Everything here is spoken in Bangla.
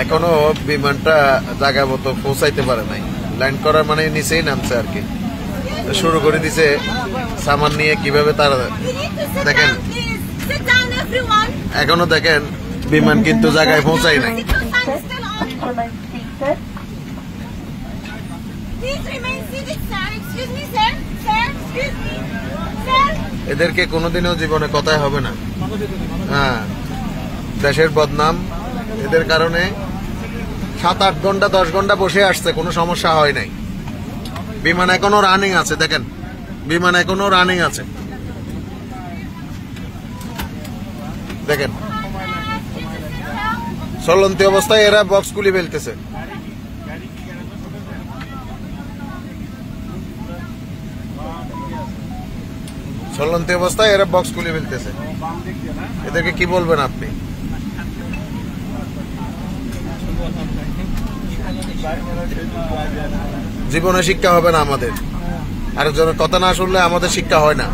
এখনো বিমানটা জায়গা মতো পৌঁছাইতে পারে নাই, ল্যান্ড করার মানে নিচেই নামছে আর কি। শুরু করে দিছে সামান নিয়ে কিভাবে তারা দেখেন, এখনো দেখেন বিমান কিন্তু জায়গায় পৌঁছাই নাই। এদেরকে কোনোদিনও জীবনে কথাই হবে না। হ্যাঁ, দেশের বদনাম এদের কারণে 7-8 ঘন্টা 10 ঘন্টা বসে আসছে, কোনো সমস্যা হয় নাই। বিমান এখনো রানিং আছে, দেখেন বিমান এখনো রানিং আছে, দেখেন চলন্ত অবস্থায় এরা বক্স খুলে ফেলতেছে। চলন্ত অবস্থায় এরা বক্স খুলে ফেলতেছে, এদেরকে কি বলবেন আপনি? জীবনে শিক্ষা হবে না আমাদের, আরেকজনের কথা না শুনলে আমাদের শিক্ষা হয় না।